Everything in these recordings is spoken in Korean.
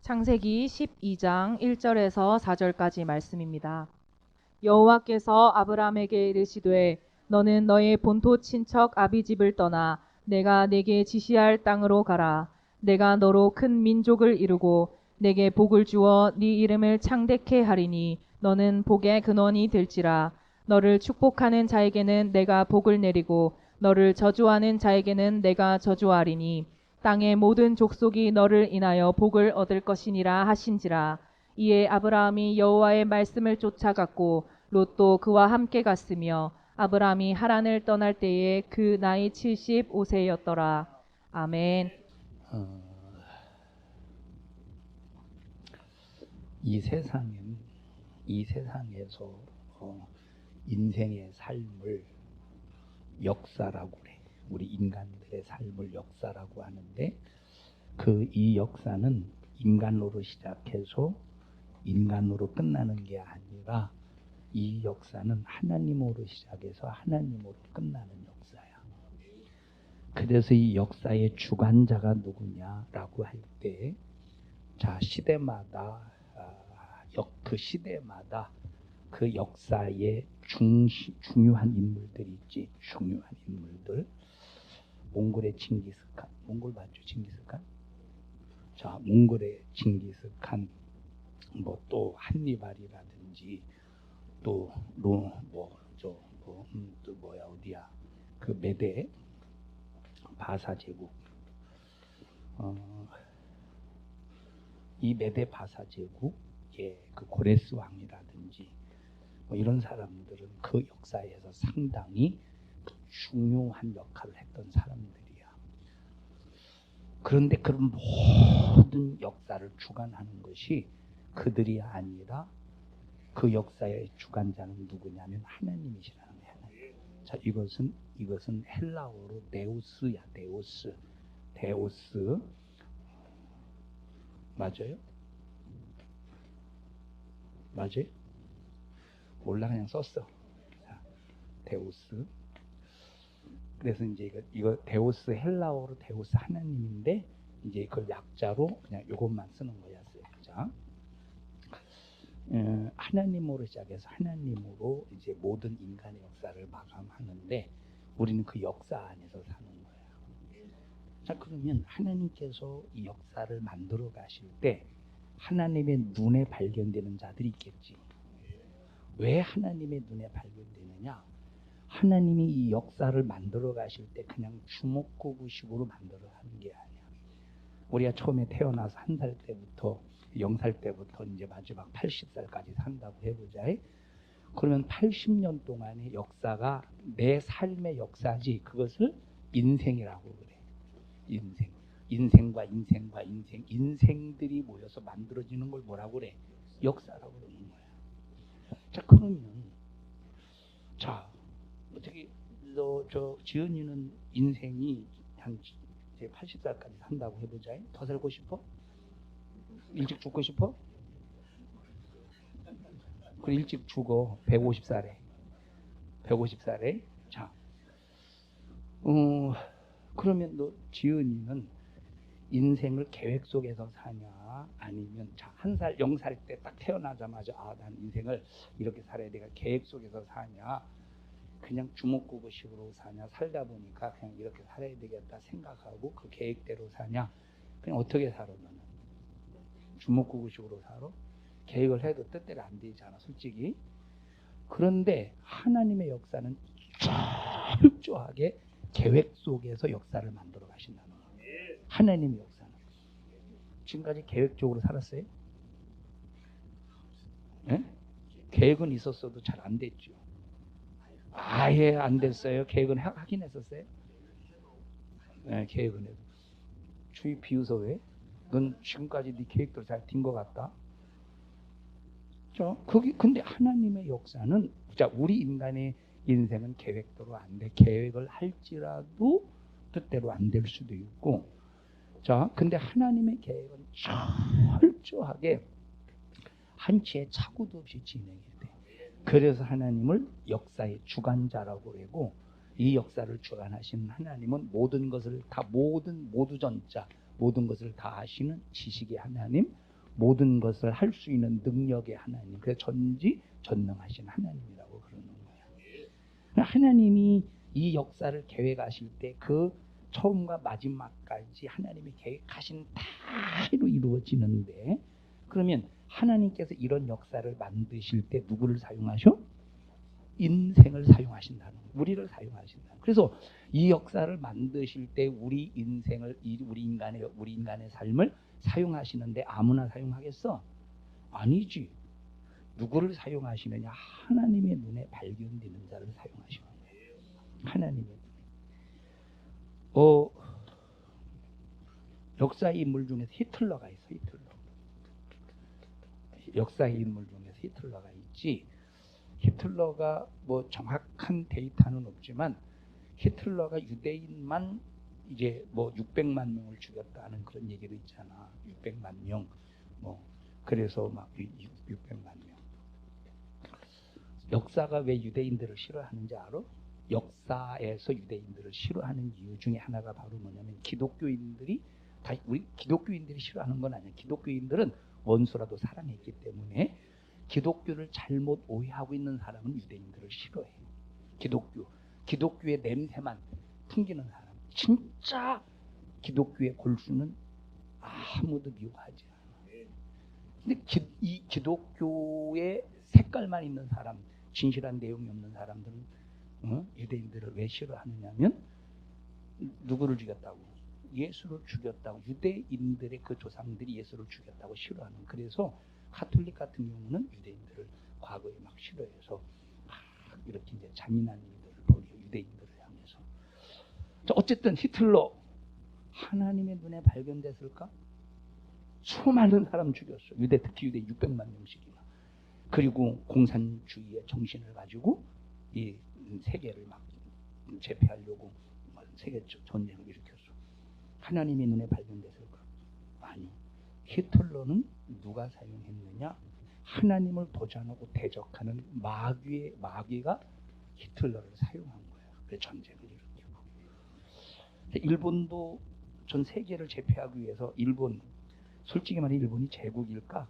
창세기 12장 1절에서 4절까지 말씀입니다. 여호와께서 아브라함에게 이르시되 너는 너의 본토 친척 아비집을 떠나 내가 네게 지시할 땅으로 가라. 내가 너로 큰 민족을 이루고 네게 복을 주어 네 이름을 창대케 하리니 너는 복의 근원이 될지라. 너를 축복하는 자에게는 내가 복을 내리고 너를 저주하는 자에게는 내가 저주하리니 땅의 모든 족속이 너를 인하여 복을 얻을 것이니라 하신지라. 이에 아브라함이 여호와의 말씀을 쫓아갔고 롯도 그와 함께 갔으며 아브라함이 하란을 떠날 때에 그 나이 75세였더라. 아멘. 이 세상에서 인생의 삶을 역사라고 그래. 우리 인간들의 삶을 역사라고 하는데 이 역사는 인간으로 시작해서 인간으로 끝나는 게 아니라 이 역사는 하나님으로 시작해서 하나님으로 끝나는 역사야. 그래서 이 역사의 주관자가 누구냐라고 할 때, 시대마다 그 시대마다 그 역사의 중요한 인물들이 있지. 중요한 인물들. 몽골의 징기스칸. 몽골 맞죠? 징기스칸. 몽골의 징기스칸. 또 한니발이라든지 또 어디야? 그 메데 바사 제국. 이 메데 바사 제국의 그 고레스 왕이라든지 이런 사람들은 그 역사에서 상당히 중요한 역할을 했던 사람들이야. 그런데 그런 모든 역사를 주관하는 것이 그들이 아니라 그 역사의 주관자는 누구냐면 하나님이시라는 거야. 이것은 헬라어로 데우스야. 데우스. 맞아요? 몰라, 그냥 썼어. 데우스. 그래서 이제 이거 데우스, 헬라어로 데우스 하나님인데 이제 그걸 약자로 그냥 이것만 쓰는 거야. 하나님으로 시작해서 하나님으로 이제 모든 인간의 역사를 마감하는데 우리는 그 역사 안에서 사는 거야. 그러면 하나님께서 이 역사를 만들어 가실 때 하나님의 눈에 발견되는 자들이 있겠지. 왜 하나님의 눈에 발견되느냐? 하나님이 이 역사를 만들어 가실 때 그냥 주먹구구식으로 만들어 하는 게 아니야. 우리가 처음에 태어나서 1살 때부터 0살 때부터 이제 마지막 80살까지 산다고 해보자. 그러면 80년 동안의 역사가 내 삶의 역사지. 그것을 인생이라고 그래. 인생과 인생들이 모여서 만들어지는 걸 뭐라고 그래? 역사라고 그러는 거야. 그러면 어떻게 지은이는 인생이 한 80살까지 산다고 해보자. 더 살고 싶어? 일찍 죽고 싶어? 그래, 일찍 죽어. 150살에. 그러면 지은이는 인생을 계획 속에서 사냐? 아니면 0살 때 딱 태어나자마자 난 인생을 이렇게 살아야 내가 계획 속에서 사냐? 그냥 주먹구구식으로 사냐? 살다 보니까 그냥 이렇게 살아야 되겠다 생각하고 그 계획대로 사냐? 그냥 어떻게 살아 너는? 주먹구구식으로 살아? 계획을 해도 뜻대로 안 되잖아, 솔직히. 그런데 하나님의 역사는 철저하게 계획 속에서 역사를 만들어 가신다는 거예요. 하나님의 역사는. 지금까지 계획적으로 살았어요? 네? 계획은 있었어도 잘 안 됐죠. 아예 안 됐어요. 계획은 하긴 했었어요. 네, 계획은 해도. 주의 비웃어 왜? 넌 지금까지 네 계획대로 잘 된 것 같다. 근데 하나님의 역사는 우리 인간의 인생은 계획대로 안 돼. 계획을 할지라도 뜻대로 안 될 수도 있고. 근데 하나님의 계획은 철저하게 한치의 착오도 없이 진행이 돼. 그래서 하나님을 역사의 주관자라고 그러고, 이 역사를 주관하시는 하나님은 모든 것을 다 모든 것을 다 하시는 지식의 하나님, 모든 것을 할 수 있는 능력의 하나님, 그래서 전지전능하신 하나님이라고 그러는 거예요. 하나님이 이 역사를 계획하실 때 그 처음과 마지막까지 하나님이 계획하신 다로 이루어지는데, 그러면 하나님께서 이런 역사를 만드실 때 누구를 사용하셔? 인생을 사용하신다는 거예요. 우리를 사용하신다. 그래서 이 역사를 만드실 때 우리 인생을, 우리 인간의 삶을 사용하시는데 아무나 사용하겠어? 아니지. 누구를 사용하시느냐? 하나님의 눈에 발견되는 자를 사용하시는 거예요. 하나님의 눈에. 역사의 인물 중에서 히틀러가 있어. 히틀러. 역사의 인물 중에서 히틀러가 있지. 히틀러가 뭐 정확한 데이터는 없지만 히틀러가 유대인만 이제 뭐 600만 명을 죽였다는 그런 얘기도 있잖아. 600만 명. 뭐 그래서 막 600만 명. 역사가 왜 유대인들을 싫어하는지 알아? 역사에서 유대인들을 싫어하는 이유 중에 하나가 바로 뭐냐면 기독교인들이 우리 기독교인들이 싫어하는 건 아니야. 기독교인들은 원수라도 사랑했기 때문에 기독교를 잘못 오해하고 있는 사람은 유대인들을 싫어해. 기독교의 냄새만 풍기는 사람. 진짜 기독교의 골수는 아무도 미워하지 않아. 근데 이 기독교의 색깔만 있는 사람, 진실한 내용이 없는 사람들은 유대인들을 왜 싫어하느냐면 누구를 죽였다고? 예수를 죽였다고. 유대인들의 그 조상들이 예수를 죽였다고 싫어하는. 그래서 가톨릭 같은 경우는 유대인들을 과거에 막 싫어해서 이렇게 이제 잔인한 일들을 벌여, 유대인들을 향해서. 어쨌든 히틀러 하나님의 눈에 발견됐을까? 수많은 사람 죽였어. 특히 유대 600만 명씩이나. 그리고 공산주의의 정신을 가지고 이 세계를 막 제패하려고 세계 전쟁을 일으켰어. 하나님의 눈에 발견됐을까? 아니요. 히틀러는 누가 사용했느냐? 하나님을 도전하고 대적하는 마귀가 히틀러를 사용한 거야. 그래서 전쟁을 일으키고. 일본도 전 세계를 제패하기 위해서 솔직히 말해 일본이 제국일까?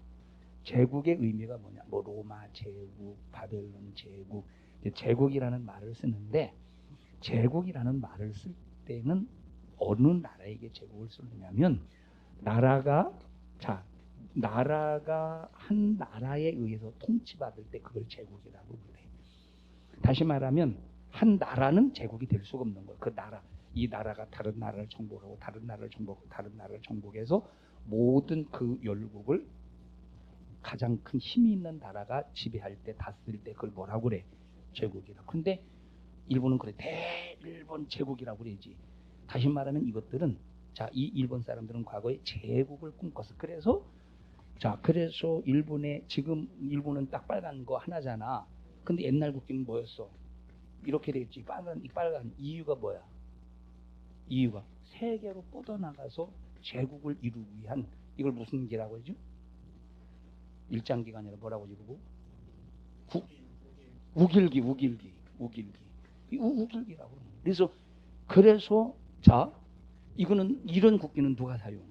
제국의 의미가 뭐냐? 뭐 로마 제국, 바벨론 제국, 제국이라는 말을 쓰는데 제국이라는 말을 쓸 때는 어느 나라에게 제국을 쓰느냐면 나라가 한 나라에 의해서 통치받을 때 그걸 제국이라고 그래. 다시 말하면 한 나라는 제국이 될 수가 없는 거예요. 이 나라가 다른 나라를 정복하고 다른 나라를 정복하고 다른 나라를 정복해서 모든 그 열국을 가장 큰 힘이 있는 나라가 지배할 때, 다스릴 때 그걸 뭐라고 그래? 제국이라. 근데 일본은 그래. 대일본 제국이라고 그러지. 다시 말하면 이것들은 이 일본 사람들은 과거에 제국을 꿈꿨어. 그래서 지금 일본은 딱 빨간 거 하나잖아. 근데 옛날 국기는 뭐였어? 이렇게 돼 있지. 빨간 이유가 뭐야? 이유가 세계로 뻗어나가서 제국을 이루기 위한, 이걸 무슨 기라고 하죠? 일장기가 아니라 뭐라고 이루고? 우길기. 우길기라고. 그래서 이런 국기는 누가 사용해?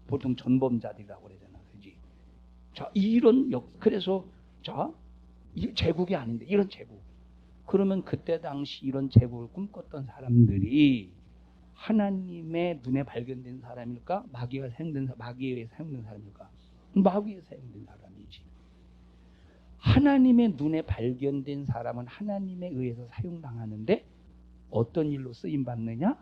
보통 전범자들이라고 그러잖아. 그지? 그래서 이 제국이 아닌데 이런 제국. 그러면 그때 당시 이런 제국을 꿈꿨던 사람들이 하나님의 눈에 발견된 사람일까? 마귀에 사용된 사람일까? 마귀에 사용된 사람이지. 하나님의 눈에 발견된 사람은 하나님에 의해서 사용당하는데 어떤 일로 쓰임 받느냐?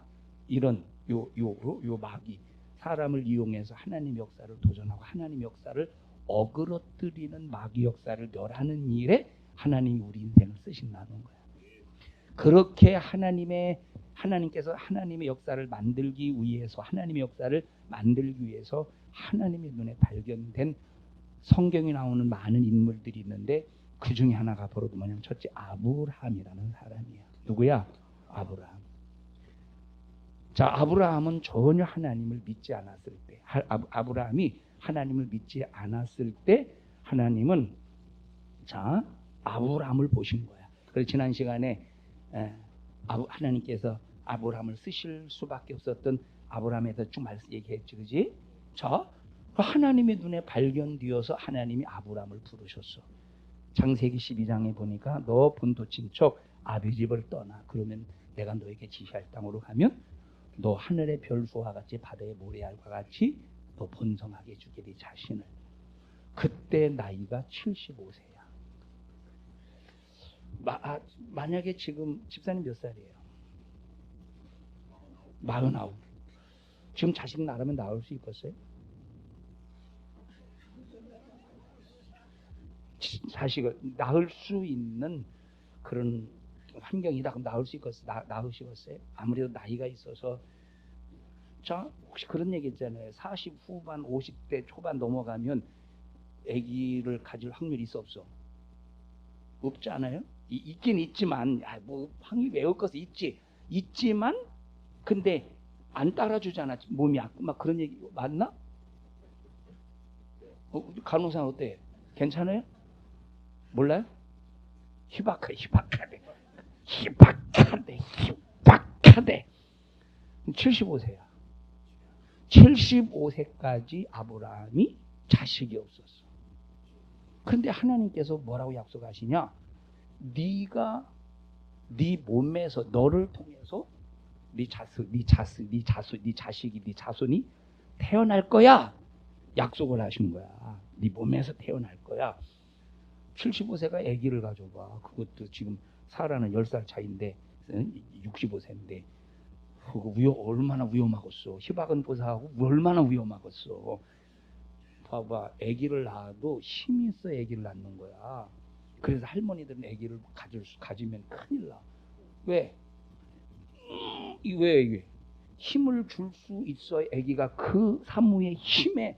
이런 마귀, 사람을 이용해서 하나님 역사를 도전하고 하나님 역사를 어그러뜨리는 마귀 역사를 멸하는 일에 하나님이 우리 인생을 쓰신다는 거야. 그렇게 하나님께서 하나님의 역사를 만들기 위해서 하나님의 눈에 발견된 성경에 나오는 많은 인물들이 있는데 그 중에 하나가 바로 뭐냐면 첫째 아브라함이라는 사람이야. 누구야? 아브라함. 아브라함은 전혀 하나님을 믿지 않았을 때, 아브라함이 하나님을 믿지 않았을 때 하나님은 아브라함을 보신 거야. 그래서 지난 시간에 하나님께서 아브라함을 쓰실 수밖에 없었던 아브라함에 대해서 쭉 얘기했지, 그지? 하나님의 눈에 발견되어서 하나님이 아브라함을 부르셨어. 창세기 12장에 보니까 너 본토 친척 아비 집을 떠나. 그러면 내가 너에게 지시할 땅으로 가면 너 하늘의 별수와 같이 바다의 모래알과 같이 너 번성하게 해주게 네 자신을. 그때 나이가 75세야. 만약에 지금 집사님 몇 살이에요? 49. 지금 자식 낳으면 낳을 수 있겠어요? 자식을 낳을 수 있는 그런 환경이다. 그럼 낳을 수 있겠어요? 낳으시겠어요? 아무래도 나이가 있어서. 자, 혹시 그런 얘기 있잖아요. 40 후반 50대 초반 넘어가면 아기를 가질 확률이 있어 없어? 없지 않아요? 있긴 있지만 뭐 확률이 매우 커서 있지만 근데 안 따라주잖아. 몸이 막 그런 얘기 맞나? 간호사 어때? 괜찮아요? 몰라요? 희박하대. 75세야. 75세까지 아브라함이 자식이 없었어. 그런데 하나님께서 뭐라고 약속하시냐? 네가 네 몸에서 너를 통해서 네 자식이 네 자손이 태어날 거야. 약속을 하신 거야. 네 몸에서 태어날 거야. 75세가 아기를 가져봐. 그것도 지금 사라는 10살 차인데 65세인데 그거 얼마나 위험하겠어. 희박은 보사하고 얼마나 위험하겠어. 봐봐. 아기를 낳아도 힘이 있어 아기를 낳는 거야. 그래서 할머니들은 아기를 가지면 큰일 나. 왜? 왜 이게? 힘을 줄 수 있어야 아기가 그 산모의 힘에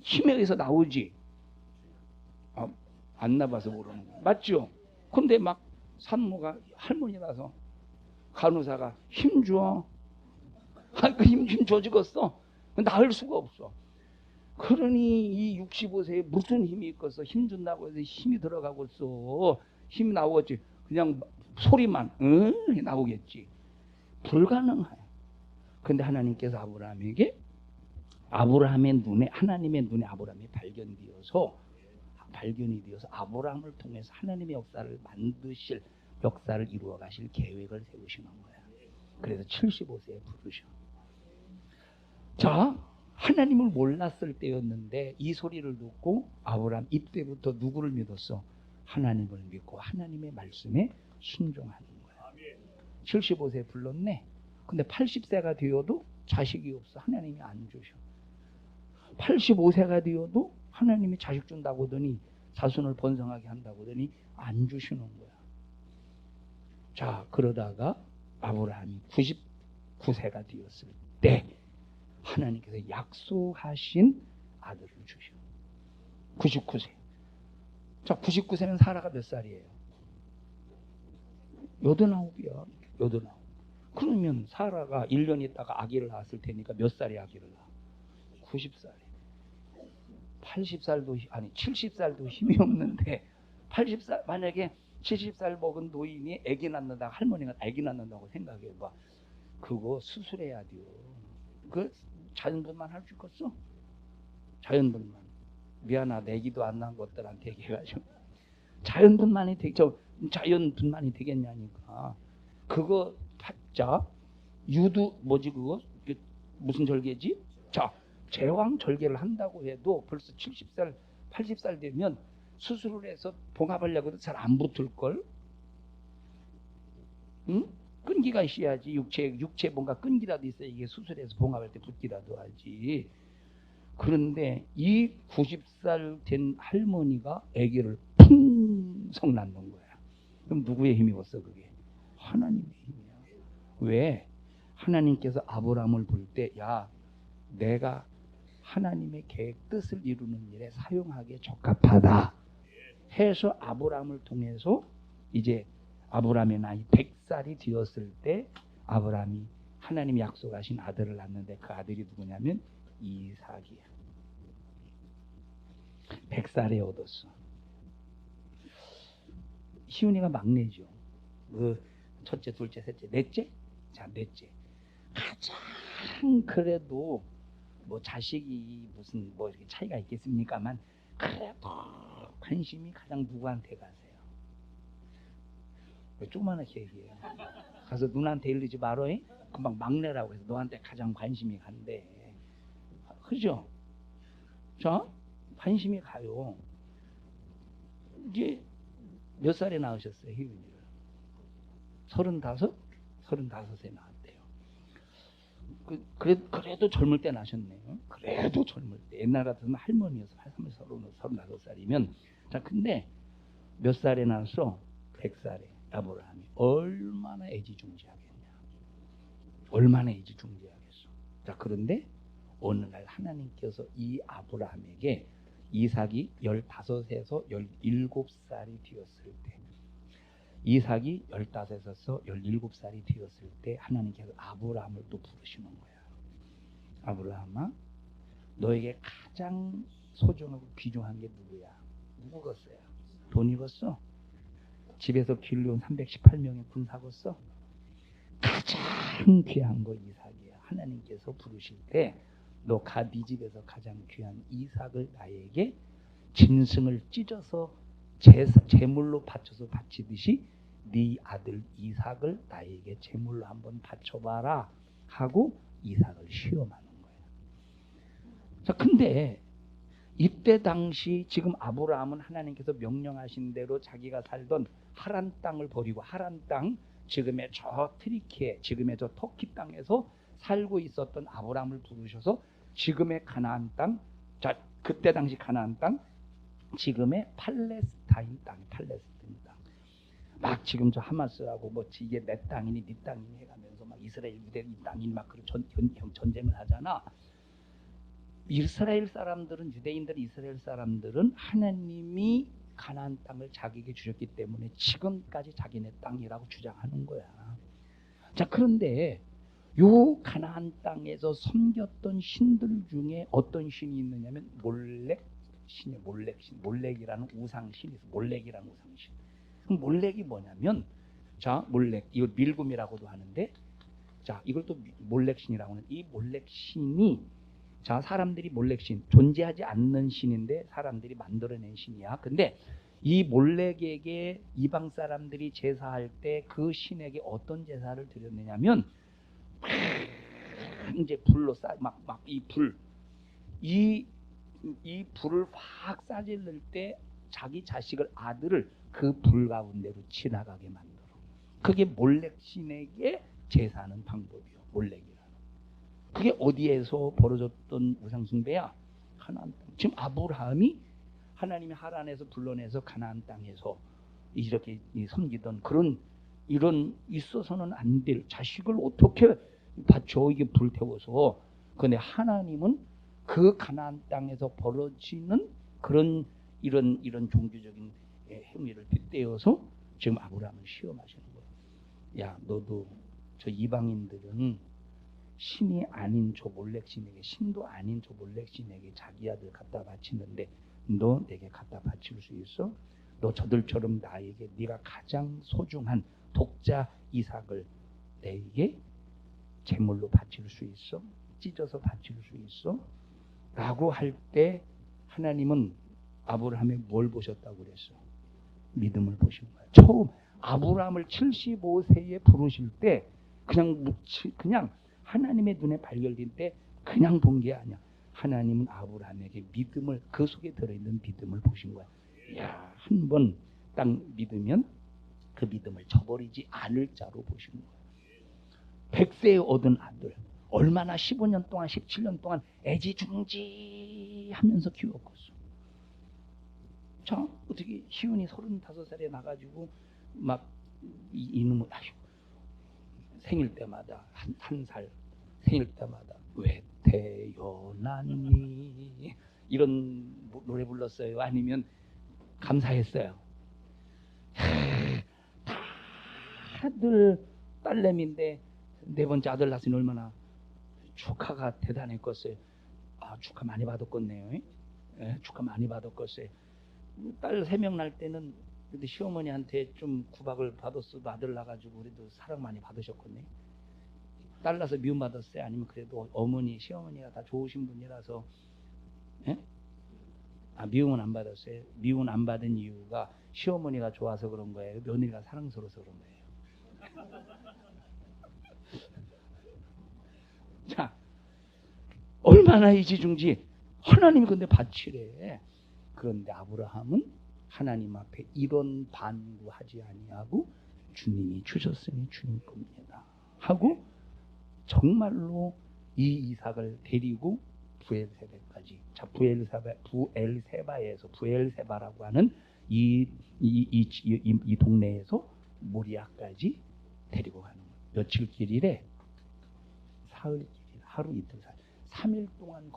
의해서 나오지. 안 나봐서 모르는 거야. 맞죠? 근데 막 산모가 할머니라서 간호사가 힘 줘. 그 힘 줘 죽었어. 나을 수가 없어. 그러니 이 65세에 무슨 힘이 있겠어. 힘 준다고 해서 힘이 들어가고 있어. 힘이 나오겠지. 그냥 소리만 나오겠지. 불가능해. 근데 하나님께서 하나님의 눈에 아브라함이 발견이 되어서 아브라함을 통해서 하나님의 역사를 만드실 역사를 이루어 가실 계획을 세우시는 거야. 그래서 75세에 부르셔. 자, 하나님을 몰랐을 때였는데 이 소리를 듣고 아브라함 이때부터 누구를 믿었어? 하나님을 믿고 하나님의 말씀에 순종하는 거야. 75세에 불렀네. 근데 80세가 되어도 자식이 없어. 하나님이 안 주셔. 85세가 되어도 하나님이 자식 준다고 하더니 자손을 번성하게 한다고 하더니 안 주시는 거야. 자, 그러다가 아브라함이 99세가 되었을 때 하나님께서 약속하신 아들을 주셔. 99세. 자, 99세면 사라가 몇 살이에요? 89이야. 89. 그러면 사라가 1년 있다가 아기를 낳았을 테니까 몇 살에 아기를 낳아? 90살에. 80살도 아니 70살도 힘이 없는데 80살 만약에 70살 먹은 노인이 아기 낳는다 할머니가 아기 낳는다고 생각해봐. 그거 수술해야 돼요. 그 자연분만 할 수 있겠어? 자연분만. 미안하다. 아기도 안 낳은 것들한테 얘기해가지고 자연분만이 되겠냐니까. 그거 자 유두 뭐지 그거 무슨 절개지? 자 제왕 절개를 한다고 해도 벌써 70살 80살 되면 수술을 해서 봉합하려고 해도 잘 안 붙을걸? 응? 끈기가 있어야지. 육체 뭔가 끈기라도 있어야 이게 수술해서 봉합할 때 붙기라도 하지. 그런데 이 90살 된 할머니가 아기를 풍성 낳는 거야. 그럼 누구의 힘이었어 그게? 하나님의 힘이야. 왜? 하나님께서 아브라함을 볼 때 야 내가 하나님의 계획 뜻을 이루는 일에 사용하기에 적합하다 해서 아브라함을 통해서 이제 아브라함의 나이 100살이 되었을 때 아브라함이 하나님이 약속하신 아들을 낳는데 그 아들이 누구냐면 이삭이야. 100살에 얻었어. 시온이가 막내죠. 그 첫째, 둘째, 셋째, 넷째? 자, 넷째. 가장 그래도 뭐 자식이 무슨 뭐 이렇게 차이가 있겠습니까만 그래도 관심이 가장 누구한테 가세요? 왜 조그만하게 얘기해요? 가서 누나한테 이러지 말어. 금방 막내라고 해서 너한테 가장 관심이 간대. 그죠? 자, 관심이 가요. 이제 몇 살에 낳으셨어요, 희윤이를? 35? 35에 낳았대요. 그래도 젊을 때 낳으셨네요. 그래도 젊을 때. 옛날 같으면 할머니여서 35살이면. 자, 근데 몇 살에 낳았어? 100살에. 아브라함이. 얼마나 애지중지하겠냐. 얼마나 애지중지하겠어. 자, 그런데 어느 날 하나님께서 이 아브라함에게 이삭이 15에서 17살이 되었을 때, 이삭이 15에서 17살이 되었을 때 하나님께서 아브라함을 또 부르시는 거야. 아브라함아, 너에게 가장 소중하고 귀중한 게 누구야? 누구겠어요? 돈이겠어? 집에서 길러온 318명의 군사겠어? 가장 귀한 거 이삭이야. 하나님께서 부르실 때 너 가 네 집에서 가장 귀한 이삭을 나에게 짐승을 찢어서 제물로 바쳐서 바치듯이 네 아들 이삭을 나에게 제물로 한번 바쳐봐라 하고 이삭을 시험하는 거예요. 자, 근데 이때 당시 지금 아브라함은 하나님께서 명령하신 대로 자기가 살던 하란 땅을 버리고, 하란 땅, 지금의 저 트리키에, 지금의 저 터키 땅에서 살고 있었던 아브라함을 부르셔서 지금의 가나안 땅, 자, 그때 당시 가나안 땅, 지금의 팔레스타인 땅, 팔레스타인 땅. 막 지금 저 하마스하고 뭐 이게 내 땅이니 네 땅이니 해가면서 막 이스라엘 유대 땅이니 막 그런 전쟁을 하잖아. 이스라엘 사람들은, 유대인들, 이스라엘 사람들은 하나님이 가나안 땅을 자기에게 주셨기 때문에 지금까지 자기네 땅이라고 주장하는 거야. 자, 그런데 요 가나안 땅에서 섬겼던 신들 중에 어떤 신이 있느냐면 몰렉 신이에요. 몰렉 신, 몰렉이라는 우상 신이 있어. 몰렉이라는 우상 신. 그럼 몰렉이 뭐냐면, 자, 몰렉, 이거 밀금이라고도 하는데, 자, 이걸 또 몰렉 신이라고 하는, 이 몰렉 신이, 자, 사람들이 몰렉 신, 존재하지 않는 신인데 사람들이 만들어낸 신이야. 근데 이 몰렉에게 이방 사람들이 제사할 때 그 신에게 어떤 제사를 드렸느냐면, 이제 불로 막 이 불, 이 불을 확 싸질릴 때 자기 자식을, 아들을 그 불 가운데로 지나가게 만들어. 그게 몰렉 신에게 제사하는 방법이요. 몰렉이라는. 그게 어디에서 벌어졌던 우상숭배야? 가나안 땅. 지금 아브라함이 하나님이 하란에서 불러내서 가나안 땅에서 이렇게 섬기던 그런, 이런 있어서는 안 될 자식을 어떻게 바쳐 이게 불태워서. 근데 하나님은 그 가나안 땅에서 벌어지는 그런 이런 종교적인 행위를 빗대어서 지금 아브라함을 시험하시는 거예요. 야, 너도 저 이방인들은 신이 아닌 저 몰렉신에게, 신도 아닌 저 몰렉신에게 자기 아들 갖다 바치는데 너 내게 갖다 바칠 수 있어? 너 저들처럼 나에게 네가 가장 소중한 독자 이삭을 내게 제물로 바칠 수 있어? 찢어서 바칠 수 있어? 라고 할 때 하나님은 아브라함에 뭘 보셨다고 그랬어? 믿음을 보신 거야. 처음 아브라함을 75세에 부르실 때 그냥 하나님의 눈에 발견될 때 그냥 본 게 아니야. 하나님은 아브라함에게 믿음을, 그 속에 들어있는 믿음을 보신 거야. 야, 한 번 딱 믿으면 그 믿음을 저버리지 않을 자로 보신 거야. 100세에 얻은 아들, 얼마나 15년 동안 17년 동안 애지중지하면서 키웠겠어. 자, 어떻게 희은이 35살에 나가지고 막 이놈을, 생일 때마다 한 살 생일 때마다 왜 태어났니 이런 노래 불렀어요? 아니면 감사했어요? 다들 딸내미인데 네 번째 아들 낳았으니 얼마나 축하가 대단했겠어요. 아, 축하 많이 받았겠네요. 예, 축하 많이 받았겠어요. 딸 3명 날 때는 근데 시어머니한테 좀 구박을 받았어도 아들 낳아가지고 그래도 사랑 많이 받으셨겠네. 딸라서 미움받았어요? 아니면 그래도 어머니, 시어머니가 다 좋으신 분이라서? 예? 미움은 안 받았어요. 미움 안 받은 이유가 시어머니가 좋아서 그런 거예요? 며느리가 사랑스러워서 그런 거예요? 자, 얼마나 이지중지. 하나님이 근데 바치래. 그런데 아브라함은 하나님 앞에 이런 반구하지 아니하고 주님이 주셨으니 주님 겁니다 하고 정말로 이 이삭을 데리고 부엘세바까지. 자, 부엘세바라고 하는 이 동네에서 모리아까지 데리고 가는 거예요. 며칠 길이래? 사흘 길, 하루 이틀 살, 3일 동안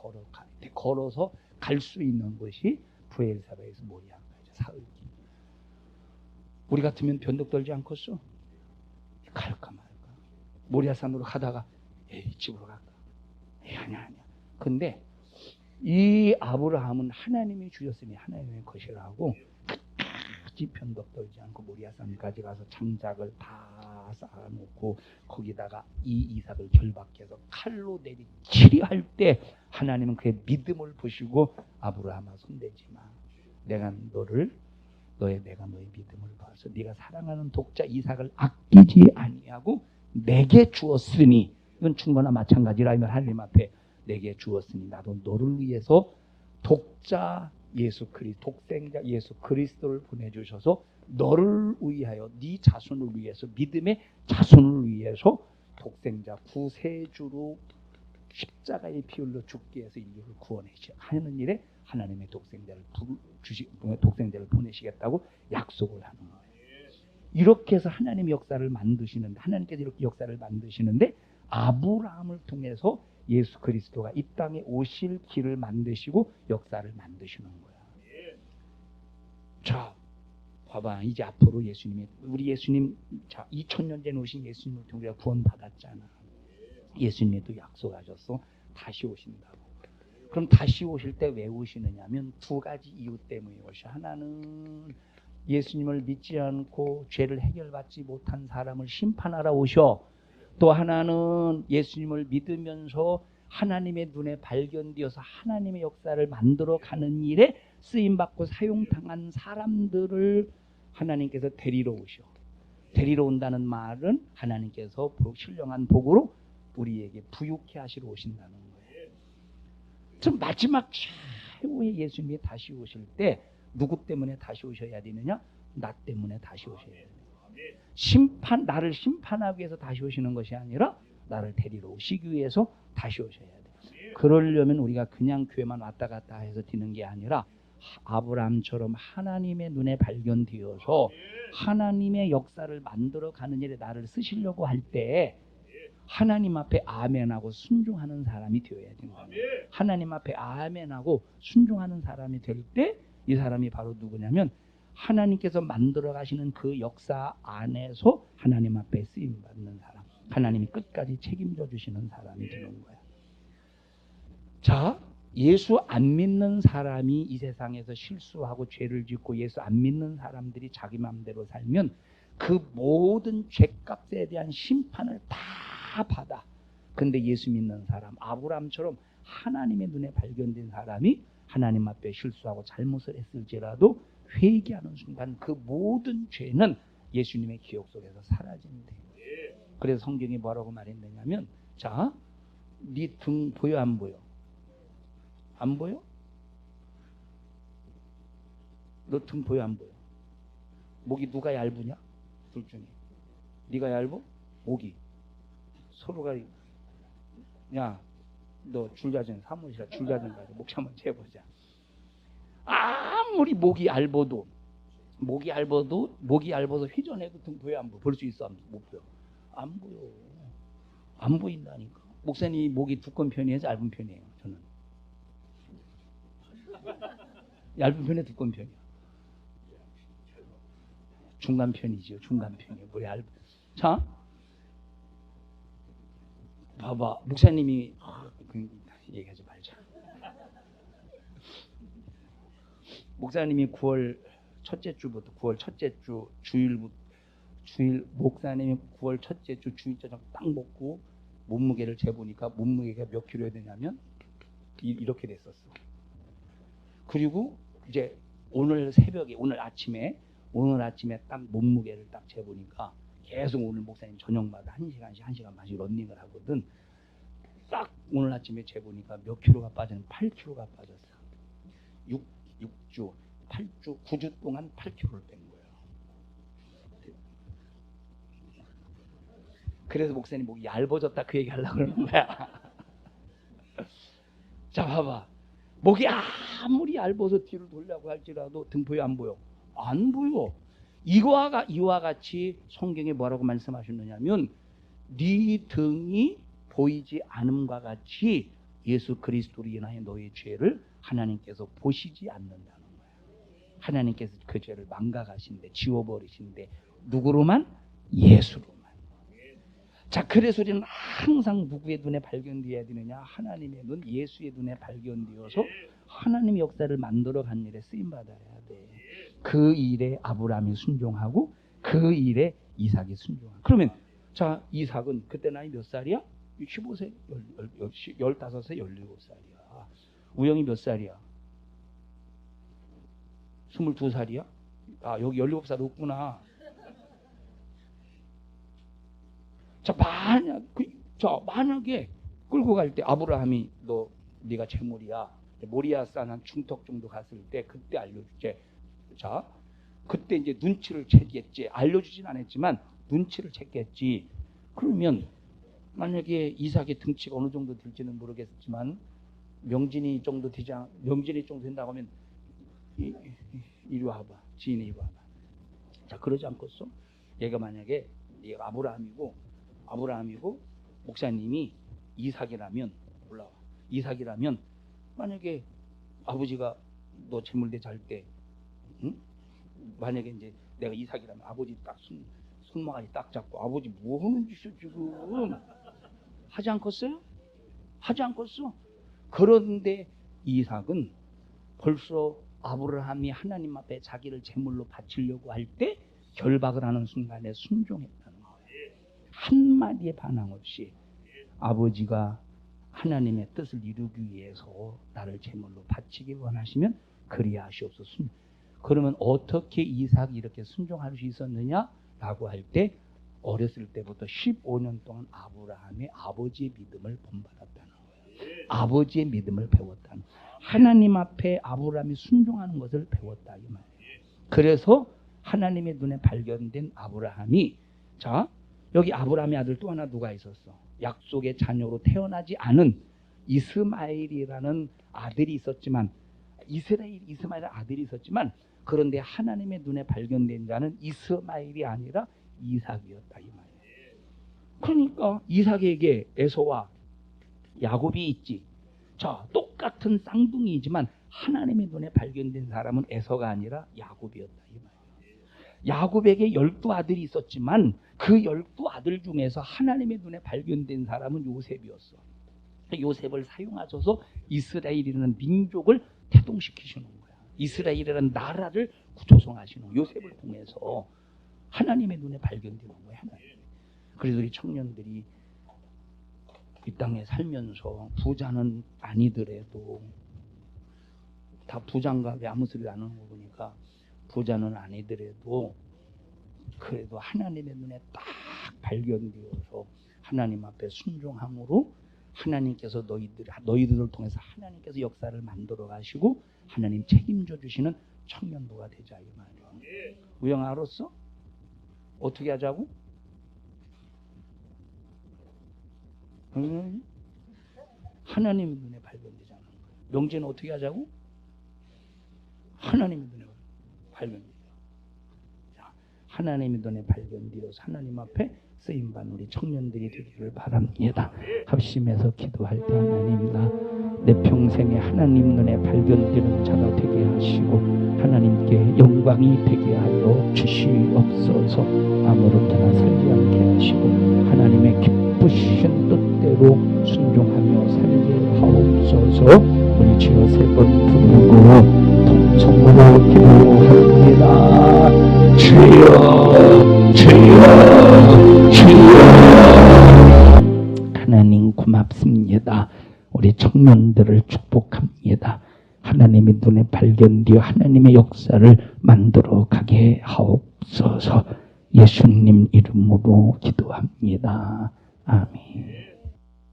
걸어서 갈 수 있는 곳이 부엘세바에서 모리아까지 사흘 길. 우리 같으면 변덕 떨지 않겠어? 갈까 말까. 모리아산으로 가다가 집으로 갈까? 아니야. 근데 이 아브라함은 하나님이 주셨으니 하나님의 것이라고 끝까지 변덕 떨지 않고 모리아산까지 가서 장작을 다 쌓아놓고 거기다가 이 이삭을 결박해서 칼로 내리치려 할 때 하나님은 그의 믿음을 보시고 아브라함아 손대지 마. 내가 너의 믿음을 봐서 네가 사랑하는 독자 이삭을 아끼지 아니하고 내게 주었으니, 이건 충고나 마찬가지라. 하면 하나님 앞에 내게 주었으니 나도 너를 위해서 독자 독생자 예수 그리스도를 보내주셔서 너를 위하여 네 자손을 위해서 믿음의 자손을 위해서 독생자 구세주로 십자가의 피 흘려 죽게 해서 인류를 구원하시려 하는 일에 하나님의 독생자를 보내시겠다고 약속을 하는 거예요. 이렇게 해서 하나님의 역사를 만드시는데, 하나님께서 이렇게 역사를 만드시는데 아브라함을 통해서 예수 그리스도가 이 땅에 오실 길을 만드시고 역사를 만드시는 거야. 자, 봐봐. 이제 앞으로 우리 예수님, 자, 2000년 전에 오신 예수님을 통해 구원 받았잖아. 예수님도 약속하셨어. 다시 오신다고. 그럼 다시 오실 때 왜 오시느냐면 두 가지 이유 때문에 오셔. 하나는 예수님을 믿지 않고 죄를 해결받지 못한 사람을 심판하러 오셔. 또 하나는 예수님을 믿으면서 하나님의 눈에 발견되어서 하나님의 역사를 만들어가는 일에 쓰임받고 사용당한 사람들을 하나님께서 데리러 오셔. 데리러 온다는 말은 하나님께서 신령한 복으로 우리에게 부유케 하시러 오신다는 거예요. 좀 마지막 최후의 예수님이 다시 오실 때 누구 때문에 다시 오셔야 되느냐? 나 때문에 다시 오셔야 돼요. 나를 심판하기 위해서 다시 오시는 것이 아니라 나를 데리러 오시기 위해서 다시 오셔야 돼요. 그러려면 우리가 그냥 교회만 왔다 갔다 해서 되는 게 아니라 아브라함처럼 하나님의 눈에 발견되어서 하나님의 역사를 만들어가는 일에 나를 쓰시려고 할 때 하나님 앞에 아멘하고 순종하는 사람이 되어야 된다. 하나님 앞에 아멘하고 순종하는 사람이 될 때 이 사람이 바로 누구냐면 하나님께서 만들어 가시는 그 역사 안에서 하나님 앞에 쓰임 받는 사람, 하나님이 끝까지 책임져 주시는 사람이 되는 거야. 자, 예수 안 믿는 사람이 이 세상에서 실수하고 죄를 짓고 예수 안 믿는 사람들이 자기 마음대로 살면 그 모든 죄값에 대한 심판을 다 받아. 근데 예수 믿는 사람, 아브라함처럼 하나님의 눈에 발견된 사람이 하나님 앞에 실수하고 잘못을 했을지라도 회개하는 순간 그 모든 죄는 예수님의 기억 속에서 사라진대. 그래서 성경이 뭐라고 말했느냐면, 자, 네 등 보여 안 보여? 안 보여? 너 등 보여 안 보여? 목이 누가 얇으냐? 둘 중에 네가 얇어? 목이 서로가. 야, 너 줄자전 사무실에 줄자전 가서 목 한번 재보자. 아무리 목이 얇아도 휘저내도 등 보여 안 보여? 볼 수 있어? 못 보여? 안 보여. 안 보인다니까. 목사님이 목이 두꺼운 편이에요? 얇은 편이에요? 저는 얇은 편에 두꺼운 편이야. 중간 편이죠. 중간 편이에요. 뭐 얇은. 자, 봐봐. 목사님이 얘기하지 말자. 목사님이 9월 첫째 주부터 9월 첫째 주 주일 목사님이 9월 첫째 주 주일 저녁 딱 먹고 몸무게를 재보니까 몸무게가 몇 킬로야 되냐면 이렇게 됐었어. 그리고 이제 오늘 새벽에 오늘 아침에 딱 몸무게를 딱 재보니까 계속 오늘 목사님 저녁마다 1시간 반씩 런닝을 하거든. 딱 오늘 아침에 재보니까 몇 킬로가 빠졌는 8킬로가 빠졌어. 6주 8주 9주 동안 8킬로를 뺀 거예요. 그래서 목사님 목이 얇아졌다 그 얘기 하려고 그러는 거야. 자 봐봐, 목이 아무리 얇아서 뒤를 돌려고 할지라도 등포에 안 보여. 안 보여. 이와 같이 성경에 뭐라고 말씀하셨느냐면 네 등이 보이지 않음과 같이 예수 그리스도로 인하여 너의 죄를 하나님께서 보시지 않는다는 거야. 하나님께서 그 죄를 망각하신대, 지워버리신대. 누구로만? 예수로만. 자, 그래서 우리는 항상 누구의 눈에 발견되어야 되느냐? 하나님의 눈, 예수의 눈에 발견되어서 하나님의 역사를 만들어간 일에 쓰임받아야 돼. 그 일에 아브라함이 순종하고 그 일에 이삭이 순종하고. 그러면 자, 이삭은 그때 나이 몇 살이야? 15세, 15세, 17살이야. 우영이 몇 살이야? 22살이야? 아, 여기 17살 없구나. 자, 만약에 끌고 갈 때 아브라함이 네가 재물이야. 모리아산 한 중턱 정도 갔을 때 그때 알려주지. 자, 그때 이제 눈치를 채겠지. 알려주진 않았지만 눈치를 채겠지. 그러면 만약에 이삭의 등치가 어느 정도 될지는 모르겠지만 명진이 정도 된다고 하면 이리 와봐. 지인이 이리 와봐. 자, 그러지 않겠어? 얘가 만약에 얘가 아브라함이고 목사님이 이삭이라면 올라와. 이삭이라면 만약에 아버지가 너 재물대 잘 때, 응? 만약에 이제 내가 이삭이라면 아버지 딱 손모가지 딱 잡고 아버지 뭐 하는 짓이야 지금? 하지 않겠어요? 하지 않겠어? 그런데 이삭은 벌써 아브라함이 하나님 앞에 자기를 제물로 바치려고 할 때 결박을 하는 순간에 순종했다는 거예요. 한마디의 반항 없이 아버지가 하나님의 뜻을 이루기 위해서 나를 제물로 바치기 원하시면 그리하시옵소서. 그러면 어떻게 이삭이 이렇게 순종할 수 있었느냐라고 할 때 어렸을 때부터 15년 동안 아브라함의 아버지의 믿음을 본받았다는 거예요. 아버지의 믿음을 배웠다는 거예요. 하나님 앞에 아브라함이 순종하는 것을 배웠다 이 말이에요. 그래서 하나님의 눈에 발견된 아브라함이, 자, 여기 아브라함의 아들 또 하나 누가 있었어? 약속의 자녀로 태어나지 않은 이스마엘이라는 아들이 있었지만, 이스마엘 아들이 있었지만, 그런데 하나님의 눈에 발견된 자는 이스마엘이 아니라 이삭이었다 이 말이에요. 그러니까 이삭에게 에서와 야곱이 있지. 자, 똑같은 쌍둥이이지만 하나님의 눈에 발견된 사람은 에서가 아니라 야곱이었다 이 말이에요. 야곱에게 12아들이 있었지만 그 12아들 중에서 하나님의 눈에 발견된 사람은 요셉이었어. 요셉을 사용하셔서 이스라엘이라는 민족을 태동시키시는 거야. 이스라엘이라는 나라를 구조성하시는 요셉을 통해서 하나님의 눈에 발견되는 거야. 그래서 우리 청년들이 이 땅에 살면서 부자는 아니더라도, 다 부자인가 왜 아무 소리 안 하는 거 보니까 부자는 아니더라도 그래도 하나님의 눈에 딱 발견되어서 하나님 앞에 순종함으로 하나님께서 너희들을 통해서 하나님께서 역사를 만들어 가시고 하나님 책임져 주시는 청년도가 되자 이 말이야. 우영아 알았어? 어떻게 하자고? 하나님의 눈에 발견되자는 거예요. 명제는 어떻게 하자고? 하나님의 눈에 발견되자. 자, 하나님의 눈에 발견되어서 하나님 앞에 쓰임받는 우리 청년들이 되기를 바랍니다. 합심해서 기도할 때 하나님, 내 평생에 하나님 눈에 발견되는 자가 되게 하시고 하나님께 영광이 되게 하여 주시옵소서. 아무렇게나 살지 않게 하시고 하나님의 기쁘신 뜻대로 순종하며 살게 하옵소서. 우리 주여 세 번 부르고 통성으로 기도합니다. 주여 주여 주여. 하나님 고맙습니다. 우리 청년들을 축복합니다. 하나님의 눈에 발견되어 하나님의 역사를 만들어 가게 하옵소서. 예수님 이름으로 기도합니다. 아멘.